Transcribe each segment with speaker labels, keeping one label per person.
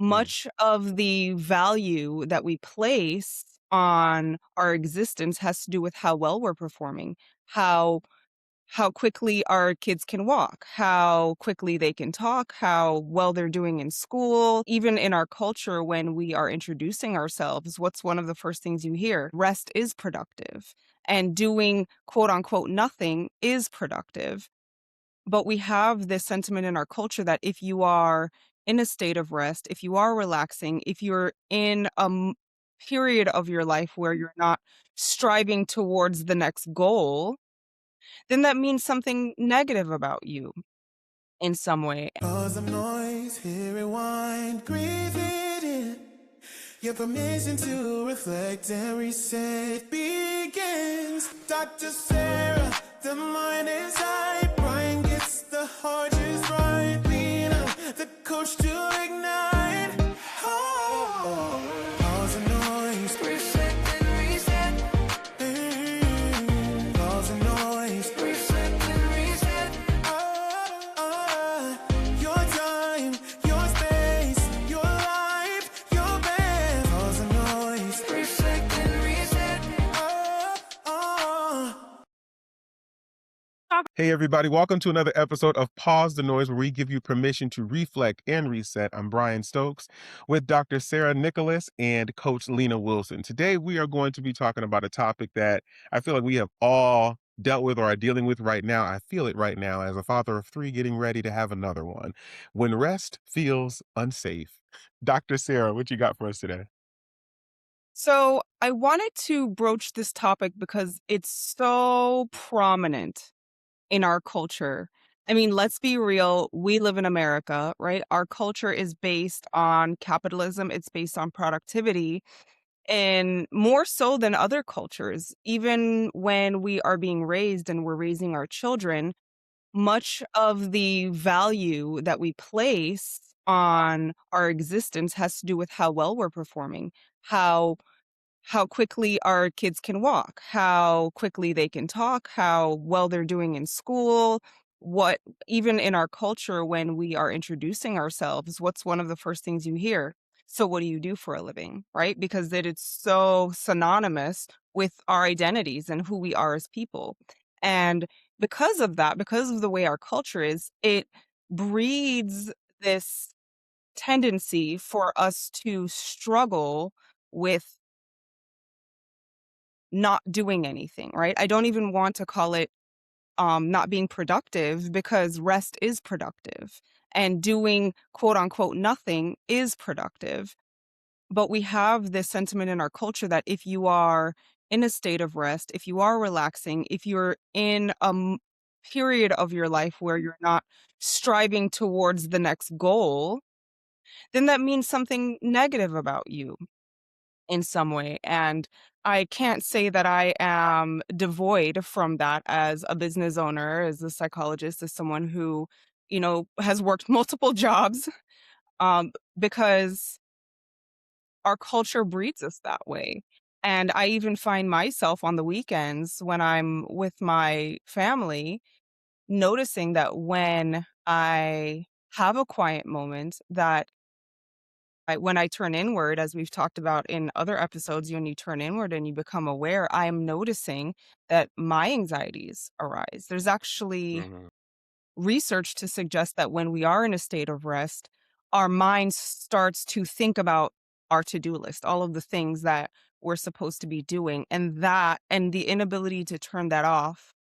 Speaker 1: Mm.
Speaker 2: much of the value that we place on our existence has to do with how well we're performing, how how quickly our kids can walk, how quickly they can talk, how well they're doing in school. Even in our culture, when we are introducing ourselves, what's one of the first things you hear? Rest is productive, and doing quote unquote nothing is productive. But we have this sentiment in our culture that if you are in a state of rest, if you are relaxing, if you're in period of your life where you're not striving towards the next goal, then that means something negative about you in some way.
Speaker 1: Cause of noise, hear rewind, breathe it in. Your permission to reflect and reset begins. Dr. Sarah, the mind is high. Brian gets the heart just right. Lena, the coach to ignite. Oh, cause of noise, reset and reset. Cause of noise, reset and reset. Your time, your space, your life, your best. Cause of noise, reset and reset. Hey everybody, welcome to another episode of Pause the Noise, where we give you permission to reflect and reset. I'm Brian Stokes with Dr. Saarah Nicolas and Coach Lena Wilson. Today we are going to be talking about a topic that I feel like we have all dealt with or are dealing with right now. I feel it right now as a father of three getting ready to have another one. When rest feels unsafe. Dr. Saarah, what you got for us today?
Speaker 2: So I wanted to broach this topic because it's so prominent in our culture. I mean, let's be real. We live in America, right? Our culture is based on capitalism, it's based on productivity, and more so than other cultures. Even when we are being raised and we're raising our children, much of the value that we place on our existence has to do with how well we're performing, how quickly our kids can walk, how quickly they can talk, how well they're doing in school. What even in our culture, when we are introducing ourselves, what's one of the first things you hear? So what do you do for a living? Right? Because that it's so synonymous with our identities and who we are as people. And because of that, because of the way our culture is, it breeds this tendency for us to struggle with not doing anything, right? I don't even want to call it not being productive, because rest is productive, and doing quote unquote nothing is productive. But we have this sentiment in our culture that if you are in a state of rest, if you are relaxing, if you're in period of your life where you're not striving towards the next goal, then that means something negative about you in some way. And I can't say that I am devoid from that as a business owner, as a psychologist, as someone who, has worked multiple jobs, um, because our culture breeds us that way. And I even find myself on the weekends when I'm with my family noticing that when I have a quiet moment, that when I turn inward, as we've talked about in other episodes, when you turn inward and you become aware, I am noticing that my anxieties arise. There's actually
Speaker 1: Mhm.
Speaker 2: research to suggest that when we are in a state of rest, our mind starts to think about our to-do list, all of the things that we're supposed to be doing, and the inability to turn that off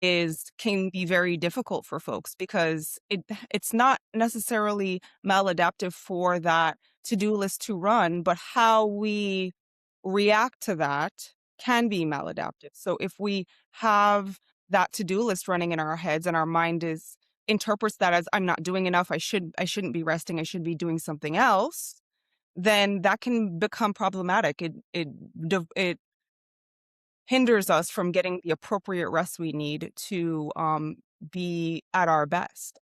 Speaker 2: is can be very difficult for folks, because it's not necessarily maladaptive for that to-do list to run, but how we react to that can be maladaptive. So if we have that to-do list running in our heads and our mind is interprets that as I'm not doing enough, I shouldn't be resting, I should be doing something else, then that can become problematic. It hinders us from getting the appropriate rest we need to be at our best.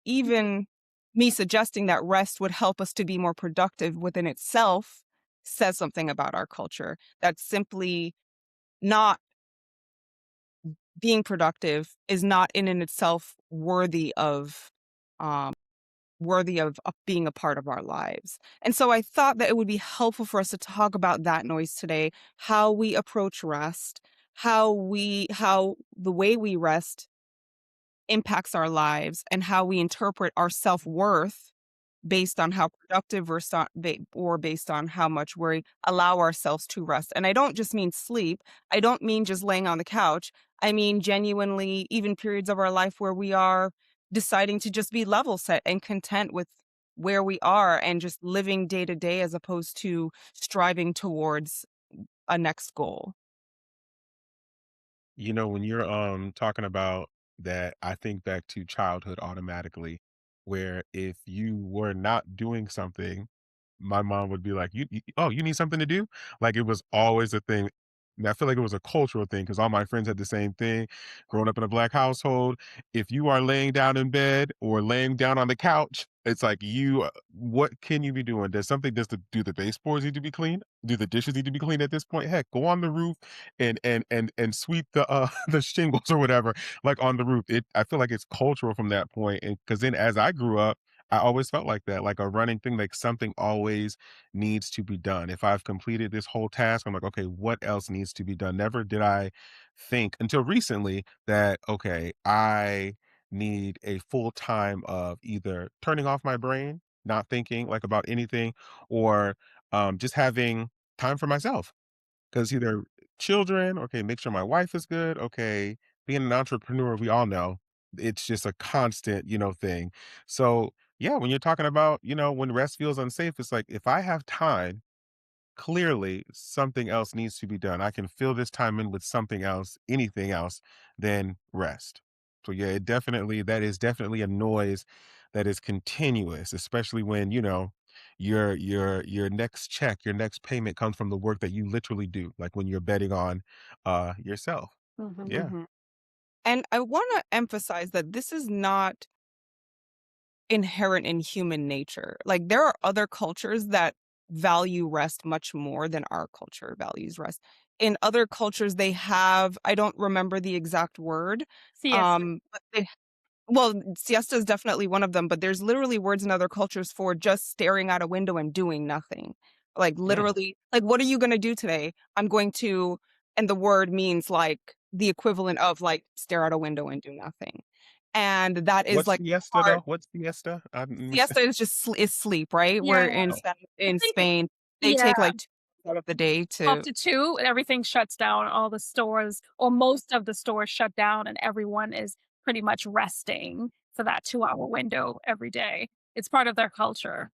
Speaker 2: Even me suggesting that rest would help us to be more productive within itself says something about our culture. That's simply not being productive is not in and itself worthy of worthy of being a part of our lives. And so I thought that it would be helpful for us to talk about that noise today, how we approach rest, how the way we rest impacts our lives, and how we interpret our self-worth based on how productive or based on how much we allow ourselves to rest. And I don't just mean sleep. I don't mean just laying on the couch. I mean genuinely even periods of our life where we are deciding to just be level set and content with where we are and just living day to day as opposed to striving towards a next goal.
Speaker 1: When you're talking about that, I think back to childhood automatically, where if you were not doing something, my mom would be like, "Oh, you need something to do?" Like it was always a thing. And I feel like it was a cultural thing because all my friends had the same thing. Growing up in a black household, if you are laying down in bed or laying down on the couch, it's like what can you be doing? Do the baseboards need to be cleaned? Do the dishes need to be cleaned at this point? Heck, go on the roof and sweep the the shingles or whatever like on the roof. I feel like it's cultural from that point, and because then as I grew up, I always felt like that, like a running thing, like something always needs to be done. If I've completed this whole task, I'm like, okay, what else needs to be done? Never did I think until recently that, okay, I need a full time of either turning off my brain, not thinking like about anything, or just having time for myself. Because either children, okay, make sure my wife is good. Okay, being an entrepreneur, we all know it's just a constant, thing. So, yeah, when you're talking about, when rest feels unsafe, it's like if I have time, clearly something else needs to be done. I can fill this time in with something else, anything else than rest. So yeah, that is definitely a noise that is continuous, especially when, your next check, your next payment comes from the work that you literally do, like when you're betting on yourself.
Speaker 3: Mhm.
Speaker 1: Yeah.
Speaker 2: Mhm. And I want to emphasize that this is not inherent in human nature. Like there are other cultures that value rest much more than our culture values rest. In other cultures, they have, I don't remember the exact word.
Speaker 3: Siesta.
Speaker 2: But well, siesta is definitely one of them, but there's literally words in other cultures for just staring out a window and doing nothing. Like
Speaker 1: Mm.
Speaker 2: literally, like, what are you going to do today? I'm going to, and the word means like the equivalent of like stare out a window and do nothing. And that is
Speaker 1: What's
Speaker 2: like
Speaker 1: siesta
Speaker 2: part
Speaker 1: though? What's siesta?
Speaker 2: siesta is just is sleep, right?
Speaker 3: Yeah,
Speaker 2: Where
Speaker 1: Oh,
Speaker 3: I
Speaker 2: In
Speaker 3: think
Speaker 2: Spain, they
Speaker 3: yeah,
Speaker 2: take like 2 hours out of the day
Speaker 3: 12
Speaker 2: to
Speaker 3: to 2, everything shuts down, all the stores or most of the stores shut down, and everyone is pretty much resting for that 2-hour window every day. It's part of their culture.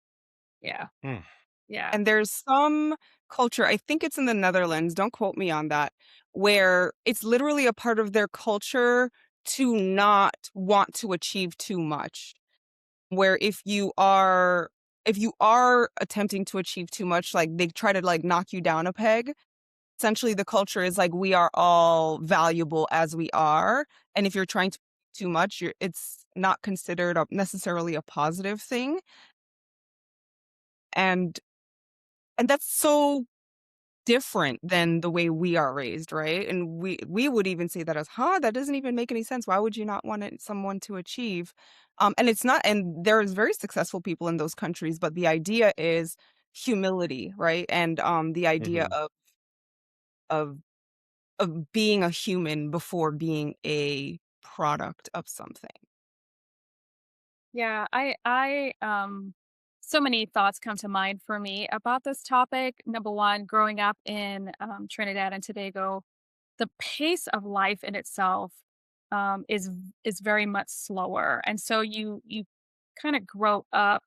Speaker 3: Yeah,
Speaker 1: mm.
Speaker 3: yeah.
Speaker 2: and there's some culture, I think it's in the Netherlands, don't quote me on that, where it's literally a part of their culture to not want to achieve too much. Where if you are attempting to achieve too much, like they try to like knock you down a peg. Essentially the culture is like we are all valuable as we are. And if you're trying to too much, it's not considered necessarily a positive thing. And that's so different than the way we are raised, right? And we would even say that as, "Huh, that doesn't even make any sense. Why would you not want someone to achieve?" And it's not, and there's very successful people in those countries, but the idea is humility, right? And the idea
Speaker 1: Hmm.
Speaker 2: of being a human before being a product of something.
Speaker 3: Yeah, so many thoughts come to mind for me about this topic. Number one, growing up in Trinidad and Tobago, the pace of life in itself is very much slower, and so you kind of grow up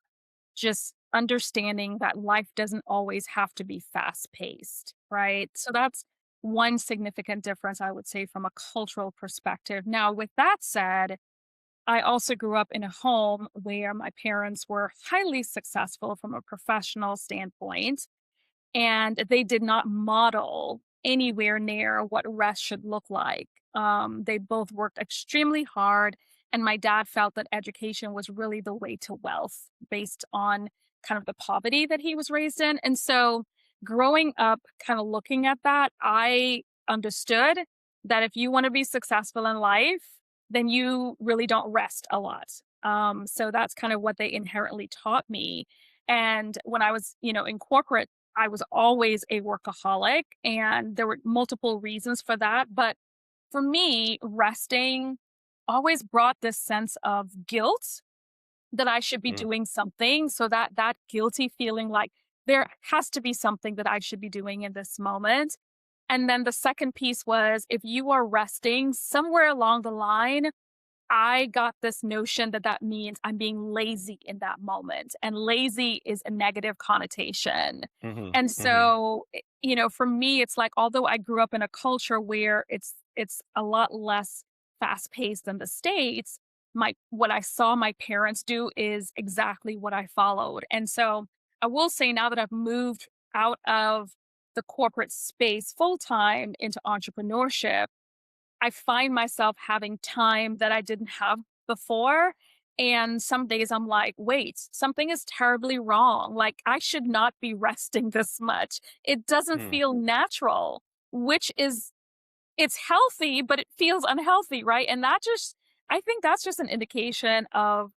Speaker 3: just understanding that life doesn't always have to be fast paced, right? So that's one significant difference I would say from a cultural perspective. Now, with that said, I also grew up in a home where my parents were highly successful from a professional standpoint, and they did not model anywhere near what rest should look like. They both worked extremely hard, and my dad felt that education was really the way to wealth based on kind of the poverty that he was raised in. And so, growing up, kind of looking at that, I understood that if you want to be successful in life, then you really don't rest a lot. So that's kind of what they inherently taught me. And when I was, in corporate, I was always a workaholic, and there were multiple reasons for that. But for me, resting always brought this sense of guilt that I should be
Speaker 1: Mm,
Speaker 3: doing something. So that guilty feeling, like there has to be something that I should be doing in this moment. And then the second piece was, if you are resting somewhere along the line, I got this notion that that means I'm being lazy in that moment, and lazy is a negative connotation.
Speaker 1: mhm,
Speaker 3: And
Speaker 1: mhm,
Speaker 3: so, for me, it's like, although I grew up in a culture where it's a lot less fast paced than the States, my what I saw my parents do is exactly what I followed. And so I will say, now that I've moved out of the corporate space full time into entrepreneurship, I find myself having time that I didn't have before. And some days I'm like, wait, something is terribly wrong. Like, I should not be resting this much. It doesn't
Speaker 1: mm.
Speaker 3: feel natural, which is, it's healthy, but it feels unhealthy, right? And I think that's just an indication of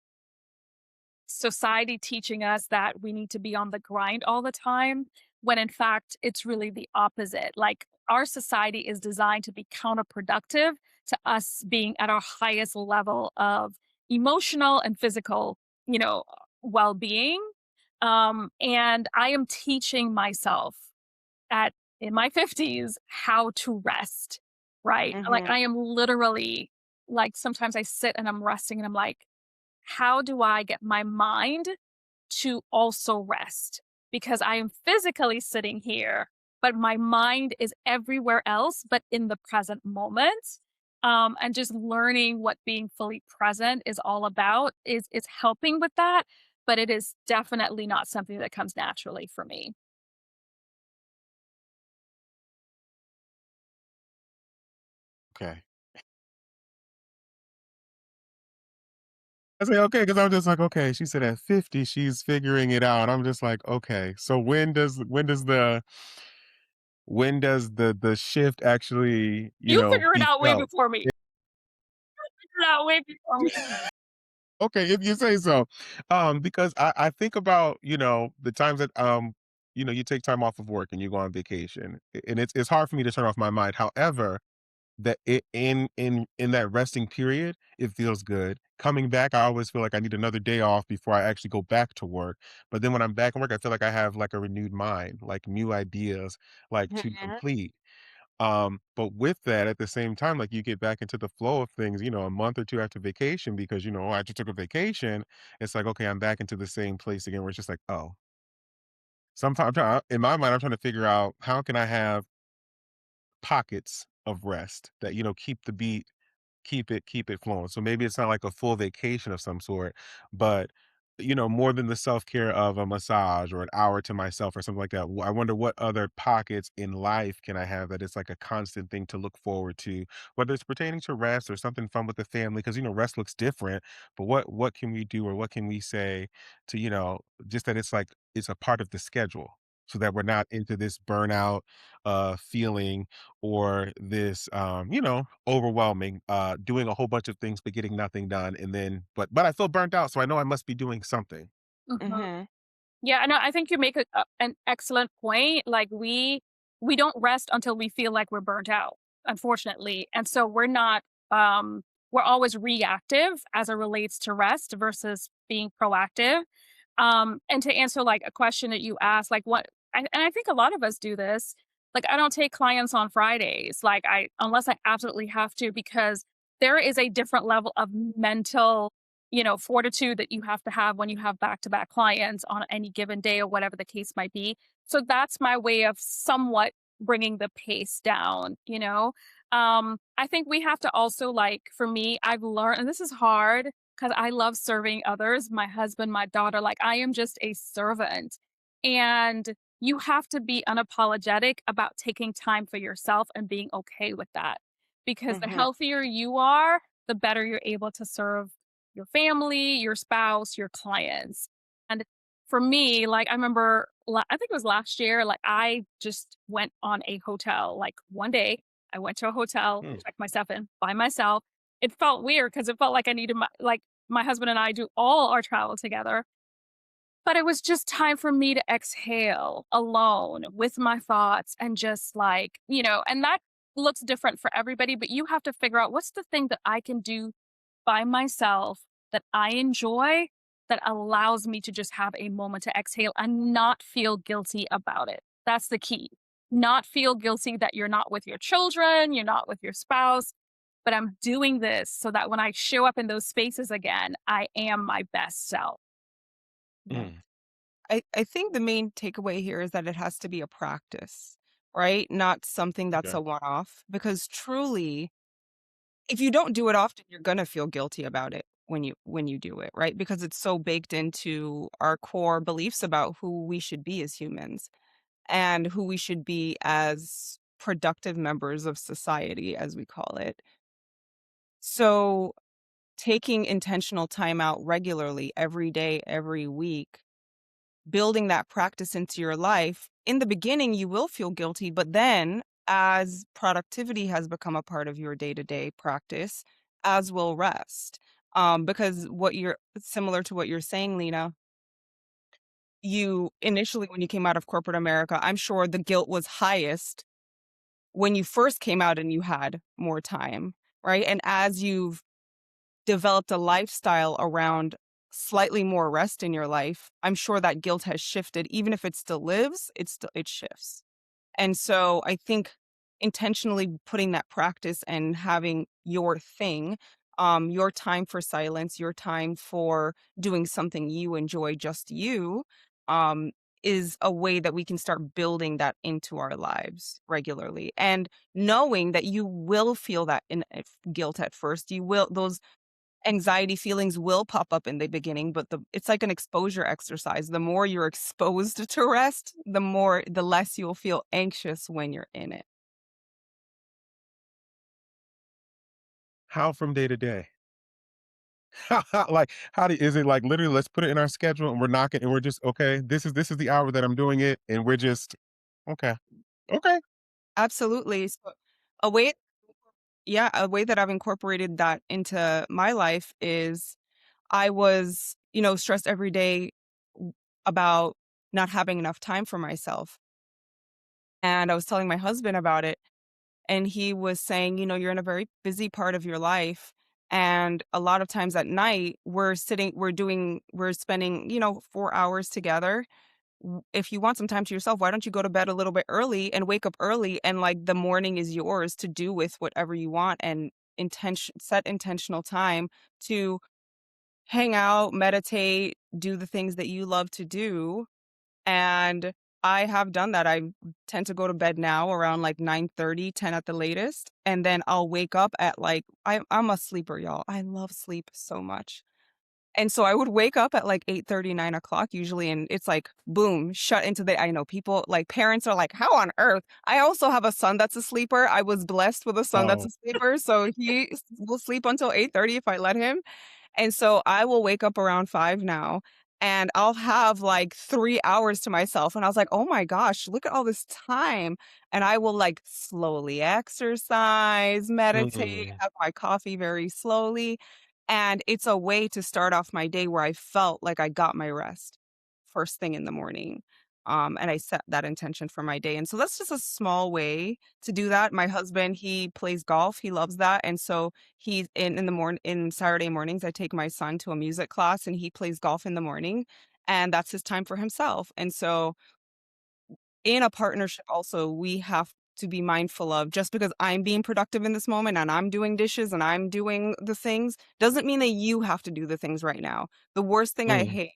Speaker 3: society teaching us that we need to be on the grind all the time, when in fact it's really the opposite. Like, our society is designed to be counterproductive to us being at our highest level of emotional and physical, you know, well-being. And I am teaching myself at in my 50s how to rest, right? Like,
Speaker 2: Mhm.
Speaker 3: I am literally, like, sometimes I sit and I'm resting and I'm like, how do I get my mind to also rest? Because I am physically sitting here, but my mind is everywhere else but in the present moment. And just learning what being fully present is all about is helping with that, but it is definitely not something that comes naturally for me.
Speaker 1: Okay. I say, "Okay," because 'cause I'm just like, "Okay," she said at 50, she's figuring it out. I'm just like, "Okay, so when does the shift actually,
Speaker 3: You figure it
Speaker 1: be
Speaker 3: out way
Speaker 1: felt?"
Speaker 3: before me. Figure it out way before me.
Speaker 1: Okay, if you say so. Because I think about, the times that, you take time off of work and you go on vacation, and it's hard for me to turn off my mind. However, that it in that resting period, it feels good. Coming back, I always feel like I need another day off before I actually go back to work. But then when I'm back at work, I feel like I have like a renewed mind, like new ideas, like to
Speaker 2: Mhm.
Speaker 1: complete. But with that, at the same time, like you get back into the flow of things, a month or two after vacation, because I just took a vacation. It's like, okay, I'm back into the same place again, where it's just like, oh, sometimes in my mind, I'm trying to figure out how can I have pockets of rest that, keep the beat, keep it flowing. So maybe it's not like a full vacation of some sort, but more than the self-care of a massage or an hour to myself or something like that. I wonder what other pockets in life can I have that it's like a constant thing to look forward to, whether it's pertaining to rest or something fun with the family, because rest looks different. But what can we do, or what can we say to, just that it's like it's a part of the schedule, so that we're not into this burnout feeling, or this overwhelming, doing a whole bunch of things but getting nothing done, and then but I feel burnt out, so I know I must be doing something.
Speaker 3: Mhm.
Speaker 2: Mhm.
Speaker 3: Yeah, no, I think you make an excellent point. Like, we don't rest until we feel like we're burnt out, unfortunately, and so we're not. We're always reactive as it relates to rest versus being proactive. And to answer like a question that you asked, like and I think a lot of us do this. Like, I don't take clients on Fridays, like I unless I absolutely have to, because there is a different level of mental, fortitude that you have to have when you have back to back clients on any given day or whatever the case might be. So that's my way of somewhat bringing the pace down. I think we have to also, like, for me, I've learned, and this is hard because I love serving others, my husband, my daughter, like, I am just a servant. And you have to be unapologetic about taking time for yourself and being okay with that. Because the
Speaker 2: Mhm.
Speaker 3: healthier you are, the better you're able to serve your family, your spouse, your clients. And for me, like, I remember, I think it was last year, like, I just went on a hotel, like, one day. I went to a hotel,
Speaker 1: Hmm.
Speaker 3: checked myself in by myself. It felt weird because it felt like I needed my husband and I do all our travel together. But it was just time for me to exhale alone with my thoughts and just like, and that looks different for everybody, but you have to figure out what's the thing that I can do by myself that I enjoy that allows me to just have a moment to exhale and not feel guilty about it. That's the key. Not feel guilty that you're not with your children, you're not with your spouse, but I'm doing this so that when I show up in those spaces again, I am my best self.
Speaker 2: Yeah.
Speaker 1: Mm,
Speaker 2: I think the main takeaway here is that it has to be a practice, right? Not something that's
Speaker 1: okay.
Speaker 2: a one-off, because truly, if you don't do it often, you're gonna feel guilty about it when you do it, right? Because it's so baked into our core beliefs about who we should be as humans and who we should be as productive members of society, as we call it. So, taking intentional time out regularly every day, every week, building that practice into your life, in the beginning, you will feel guilty, but then as productivity has become a part of your day to day practice, as will rest. Because what you're similar to what you're saying, Lena, you initially, when you came out of corporate America, I'm sure the guilt was highest when you first came out and you had more time, right? And as you've developed a lifestyle around slightly more rest in your life, I'm sure that guilt has shifted. Even if it still lives, it shifts. And so I think intentionally putting that practice and having your thing, your time for silence, your time for doing something you enjoy, just you, um, is a way that we can start building that into our lives regularly. And knowing that you will feel that guilt at first, you will, those anxiety feelings will pop up in the beginning, but it's like an exposure exercise. The more you're exposed to rest, the less you'll feel anxious when you're in it.
Speaker 1: How from day to day? Like, is it like literally, let's put it in our schedule and we're knocking and we're just, okay, this is the hour that I'm doing it and we're just, okay, okay.
Speaker 2: Absolutely. So a way yeah, a way that I've incorporated that into my life is I was, stressed every day about not having enough time for myself. And I was telling my husband about it. And he was saying, you're in a very busy part of your life. And a lot of times at night, we're spending, 4 hours together. If you want some time to yourself, why don't you go to bed a little bit early and wake up early? And like the morning is yours to do with whatever you want, and set intentional time to hang out, meditate, do the things that you love to do. And I have done that. I tend to go to bed now around like 9:30, 10 at the latest, and then I'll wake up at like I'm a sleeper, y'all. I love sleep so much. And so I would wake up at like 8:30, 9 o'clock usually, and it's like, boom, shut into the I know people, like parents are like, how on earth? I also have a son that's a sleeper. I was blessed with a son that's
Speaker 1: Oh,
Speaker 2: a sleeper, so will sleep until 8:30 if I let him. And so I will wake up around 5 now, and I'll have like 3 hours to myself, and I was like, "Oh my gosh, look at all this time." And I will like slowly exercise, meditate,
Speaker 1: mm,
Speaker 2: have my coffee very slowly, and it's a way to start off my day where I felt like I got my rest first thing in the morning. And I set that intention for my day. And so that's just a small way to do that. My husband, he plays golf. He loves that. And so he's in the morning in Saturday mornings, I take my son to a music class and he plays golf in the morning. And that's his time for himself. And so in a partnership also, we have to be mindful of, just because I'm being productive in this moment and I'm doing dishes and I'm doing the things, doesn't mean that you have to do the things right now. The worst thing I
Speaker 1: mm,
Speaker 2: hate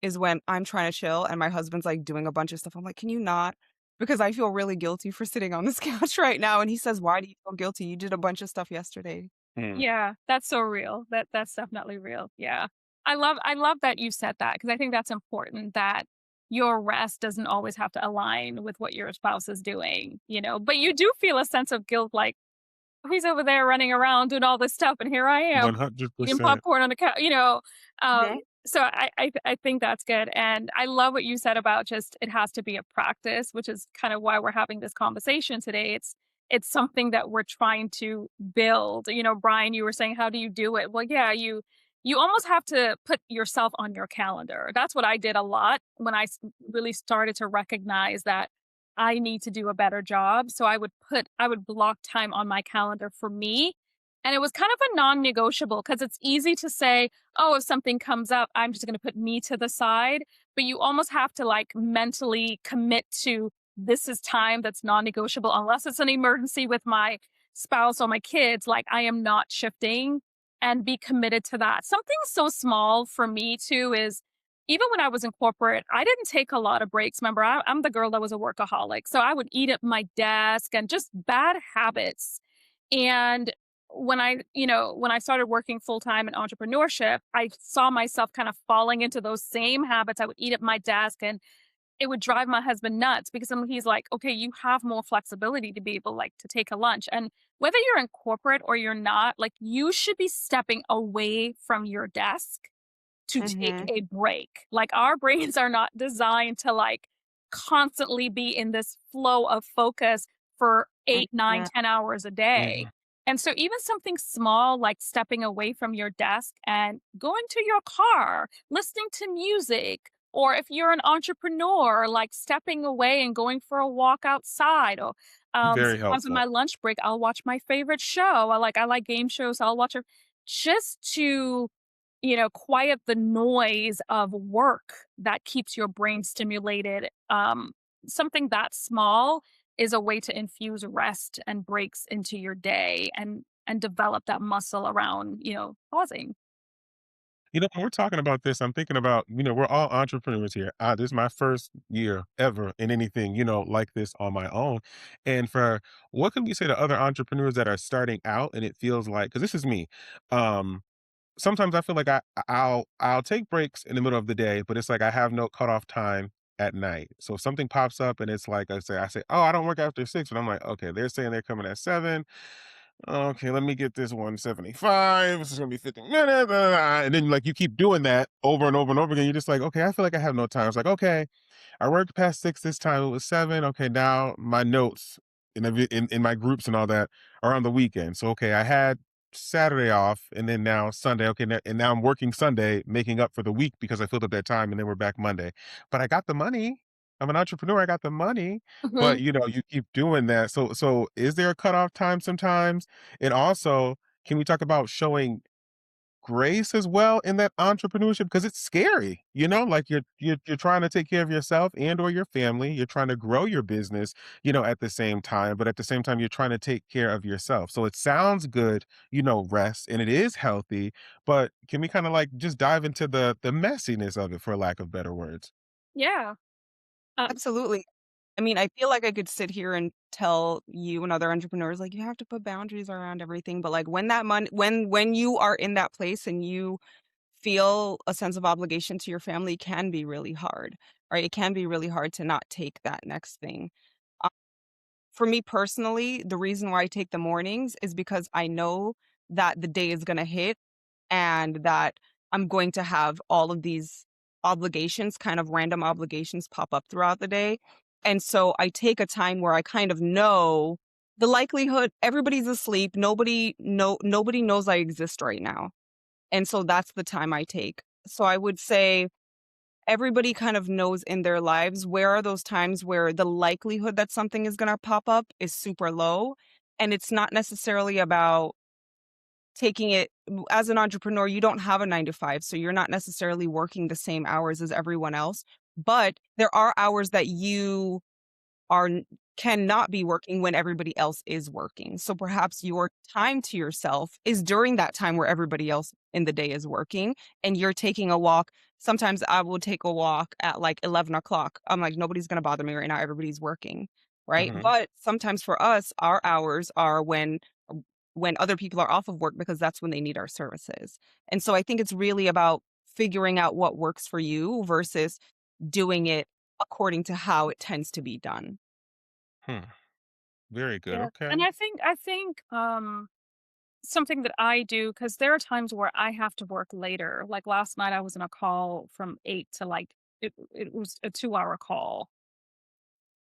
Speaker 2: is when I'm trying to chill and my husband's like doing a bunch of stuff. I'm like, can you not? Because I feel really guilty for sitting on this couch right now. And he says, why do you feel guilty? You did a bunch of stuff yesterday.
Speaker 1: mm.
Speaker 3: Yeah, that's so real. That's definitely real. Yeah. I love that you said that because I think that's important that your rest doesn't always have to align with what your spouse is doing, but you do feel a sense of guilt like he's over there running around doing all this stuff and here I am eating
Speaker 1: 100%.
Speaker 3: popcorn on the couch.
Speaker 2: Mhm.
Speaker 3: So I think that's good. And I love what you said about just it has to be a practice, which is kind of why we're having this conversation today. It's something that we're trying to build. Brian, you were saying, how do you do it? Well, yeah, you almost have to put yourself on your calendar. That's what I did a lot when really started to recognize that I need to do a better job. So I would block time on my calendar for me. And it was kind of a non-negotiable because it's easy to say, oh, if something comes up, I'm just going to put me to the side. But you almost have to like mentally commit to this is time that's non-negotiable unless it's an emergency with my spouse or my kids. Like I am not shifting and be committed to that. Something so small for me too is even when I was in corporate, I didn't take a lot of breaks. Remember, I'm the girl that was a workaholic. So I would eat at my desk and just bad habits. And when I started working full time in entrepreneurship, I saw myself kind of falling into those same habits. I would eat at my desk and it would drive my husband nuts because he's like, okay, you have more flexibility to be able like to take a lunch. And whether you're in corporate or you're not, like you should be stepping away from your desk to take
Speaker 2: Mhm.
Speaker 3: a break. Like our brains are not designed to like constantly be in this flow of focus for 8, 9,
Speaker 2: Mhm.
Speaker 3: 10 hours a day.
Speaker 1: Mhm.
Speaker 3: And so even something small like stepping away from your desk and going to your car, listening to music, or if you're an entrepreneur, like stepping away and going for a walk outside, or
Speaker 1: Very
Speaker 3: sometimes in
Speaker 1: helpful.
Speaker 3: my lunch break, I'll watch my favorite show. I like game shows. So I'll watch it just to quiet the noise of work that keeps your brain stimulated. Something that small is a way to infuse rest and breaks into your day and develop that muscle around, pausing.
Speaker 1: When we're talking about this, I'm thinking about, we're all entrepreneurs here. This is my first year ever in anything, like this on my own. And for what can we say to other entrepreneurs that are starting out and it feels like, because this is me. Um, Sometimes I feel like I'll take breaks in the middle of the day, but it's like I have no cutoff time at night. So if something pops up and it's like I say, oh, I don't work after 6, and I'm like, okay, they're saying they're coming at 7. Okay, let me get this 175. This is gonna be 50 minutes. And then like you keep doing that over and over and over again. You're just like, okay, I feel like I have no time. It's like, okay, I worked past 6 this time. It was 7. Okay, now my notes in my groups and all that are on the weekend. So okay, I had Saturday off and then now Sunday. Okay, and now I'm working Sunday, making up for the week because I filled up that time and then we're back Monday. But I got the money. I'm an entrepreneur. I got the money. But
Speaker 3: Mhm.
Speaker 1: you keep doing that. So is there a cutoff time sometimes? And also, can we talk about showing grace as well in that entrepreneurship because it's scary, like you're trying to take care of yourself and or your family. You're trying to grow your business, at the same time, but at the same time you're trying to take care of yourself. So it sounds good, rest, and it is healthy, but can we kind of like just dive into the messiness of it for lack of better words?
Speaker 3: Yeah. Um,
Speaker 2: Absolutely. I mean, I feel like I could sit here and tell you and other entrepreneurs, like, you have to put boundaries around everything. But like when that money, when you are in that place and you feel a sense of obligation to your family, it can be really hard, right? It can be really hard to not take that next thing. Uh, for me personally, the reason why I take the mornings is because I know that the day is going to hit and that I'm going to have all of these obligations, kind of random obligations pop up throughout the day. And so I take a time where I kind of know the likelihood everybody's asleep, nobody knows I exist right now. And so that's the time I take. So I would say everybody kind of knows in their lives where are those times where the likelihood that something is going to pop up is super low, and it's not necessarily about taking it as an entrepreneur, you don't have a 9 to 5, so you're not necessarily working the same hours as everyone else, but there are hours that you are n cannot be working when everybody else is working. So perhaps your time to yourself is during that time where everybody else in the day is working and you're taking a walk. Sometimes I will take a walk at like 11 o'clock. I'm like, nobody's gonna bother me right now. Everybody's working, right?
Speaker 1: Hmm.
Speaker 2: But sometimes for us, our hours are when other people are off of work because that's when they need our services. And so I think it's really about figuring out what works for you versus doing it according to how it tends to be done.
Speaker 1: Hmm. Very good.
Speaker 3: yeah. And
Speaker 1: Okay.
Speaker 3: I think something that I do because there are times where I have to work later. Like last night, I was in a call from 8 to like it was a 2 hour call.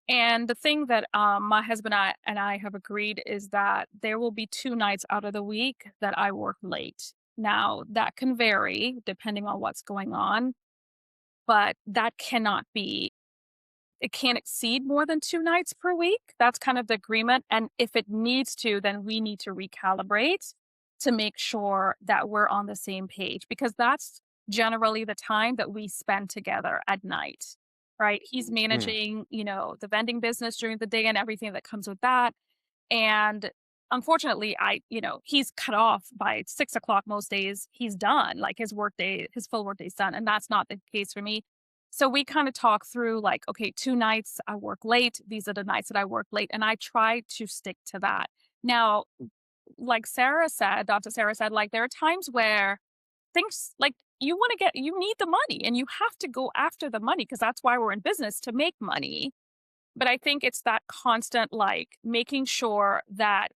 Speaker 3: And the thing that my husband and I have agreed is that there will be 2 nights out of the week that I work late. Now, that can vary depending on what's going on, but that cannot be it can't exceed more than 2 nights per week. That's kind of the agreement, and if it needs to, then we need to recalibrate to make sure that we're on the same page because that's generally the time that we spend together at night, right? He's
Speaker 1: Mm,
Speaker 3: managing, the vending business during the day and everything that comes with that, and unfortunately, he's cut off by 6 o'clock most days. He's done. Like his full work day's done. And that's not the case for me. So we kind of talk through like, okay, 2 nights I work late. These are the nights that I work late. And I try to stick to that. Now, like Dr. Sarah said, like there are times where things like you need the money and you have to go after the money because that's why we're in business to make money. But I think it's that constant like making sure that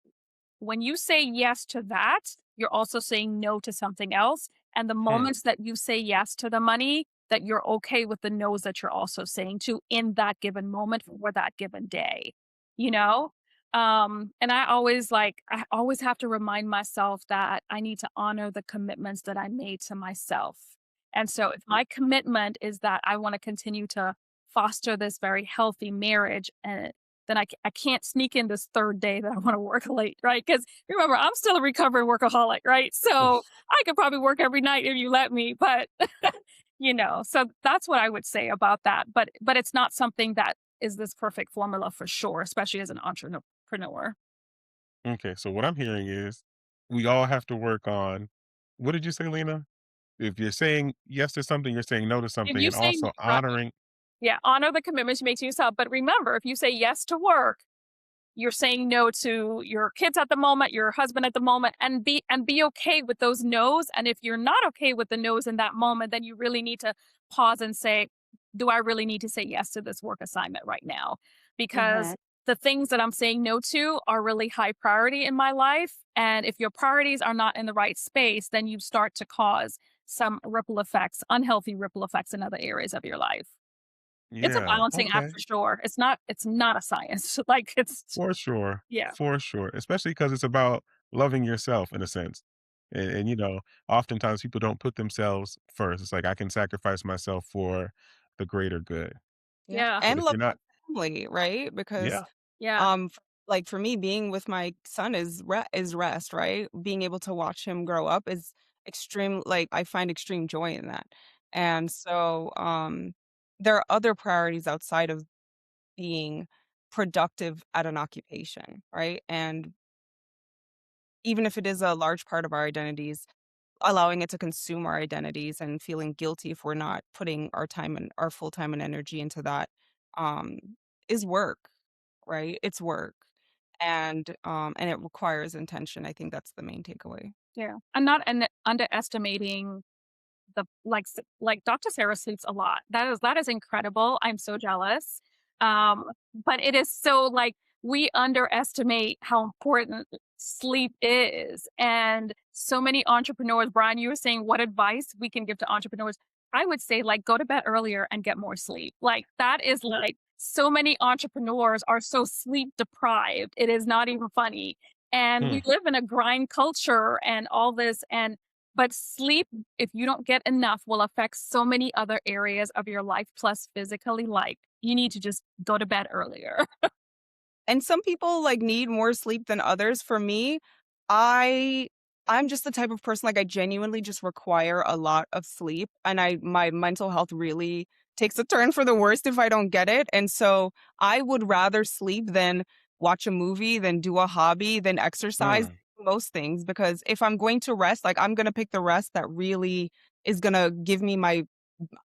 Speaker 3: when you say yes to that, you're also saying no to something else. And the
Speaker 1: mm,
Speaker 3: moments that you say yes to the money, that you're okay with the no's that you're also saying to in that given moment for that given day, you know? And I always have to remind myself that I need to honor the commitments that I made to myself. And so if my commitment is that I want to continue to foster this very healthy marriage and then I can't sneak in this third day that I wanna work late, right? Because remember, I'm still a recovering workaholic, right? So, I could probably work every night if you let me, but, so that's what I would say about that, but it's not something that is this perfect formula for sure, especially as an entrepreneur.
Speaker 1: okay, so what I'm hearing is we all have to work on what did you say, Lena? If you're saying yes to something, you're saying no to
Speaker 3: If
Speaker 1: something
Speaker 3: you
Speaker 1: and
Speaker 3: say
Speaker 1: also
Speaker 3: right,
Speaker 1: honoring.
Speaker 3: yeah, honor the commitments you make to yourself, but remember, if you say yes to work, you're saying no to your kids at the moment, your husband at the moment, and be okay with those no's. And if you're not okay with the no's in that moment, then you really need to pause and say, do I really need to say yes to this work assignment right now?
Speaker 2: Mhm.
Speaker 3: Because the things that I'm saying no to are really high priority in my life. And if your priorities are not in the right space, then you start to cause some ripple effects, unhealthy ripple effects in other areas of your life. It's a
Speaker 1: Yeah,
Speaker 3: balancing act
Speaker 1: okay.
Speaker 3: for sure. It's not a science. Like it's
Speaker 1: For sure.
Speaker 3: yeah.
Speaker 1: For sure. Especially because it's about loving yourself in a sense. And oftentimes people don't put themselves first. It's like I can sacrifice myself for the greater good.
Speaker 2: Yeah,
Speaker 3: Yeah.
Speaker 1: But
Speaker 2: and
Speaker 1: if
Speaker 2: love
Speaker 1: you're not,
Speaker 2: family, right? Because,
Speaker 1: yeah.
Speaker 3: Yeah.
Speaker 2: like, for me, being with my son is rest, right? Being able to watch him grow up is extreme like, I find extreme joy in that. And so, there are other priorities outside of being productive at an occupation, right? And even if it is a large part of our identities, allowing it to consume our identities and feeling guilty if we're not putting our time and our full time and energy into that, um, is work, right? It's work. And it requires intention. I think that's the main takeaway.
Speaker 3: Yeah. I'm not underestimating like Dr. Sarah sleeps a lot. That is incredible. I'm so jealous. Um, but it is so like we underestimate how important sleep is. And so many entrepreneurs, Brian, you were saying what advice we can give to entrepreneurs. I would say like go to bed earlier and get more sleep. Like that is like so many entrepreneurs are so sleep deprived. It is not even funny. And we
Speaker 1: Hmm.
Speaker 3: live in a grind culture and all this and but sleep if you don't get enough, will affect so many other areas of your life, plus physically, like, you need to just go to bed earlier.
Speaker 2: And some people, like, need more sleep than others. For me, I I'm just the type of person, like, I genuinely just require a lot of sleep, and I my mental health really takes a turn for the worst if I don't get it, and so I would rather sleep than watch a movie, than do a hobby, than exercise,
Speaker 1: Mm.
Speaker 2: most things, because if I'm going to rest, like, I'm gonna pick the rest that really is gonna give me my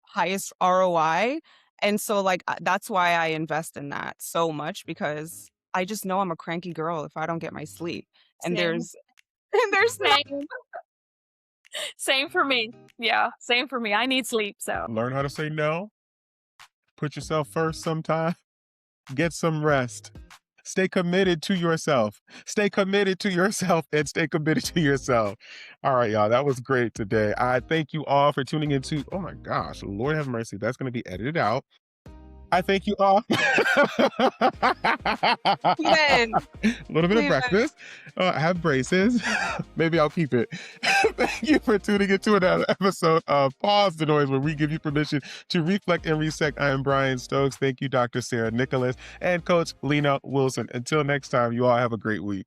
Speaker 2: highest ROI. And so, like, that's why I invest in that so much because I just know I'm a cranky girl if I don't get my sleep. And
Speaker 3: Same,
Speaker 2: and there's no
Speaker 3: same, same for me. Yeah, same for me. I need sleep, so
Speaker 1: Learn how to say no. Put yourself first sometime. Get some rest. Stay committed to yourself. Stay committed to yourself and stay committed to yourself. All right, y'all. That was great today. I thank you all for tuning into. Oh my gosh, Lord have mercy. That's going to be edited out. I thank you all.
Speaker 2: Then,
Speaker 1: A little bit of
Speaker 2: leave
Speaker 1: breakfast. I have braces. Maybe I'll keep it. Thank you for tuning into another episode of Pause the Noise, where we give you permission to reflect and reset. I am Brian Stokes. Thank you, Dr. Saarah Nicolas and Coach Lena Wilson. Until next time, you all have a great week.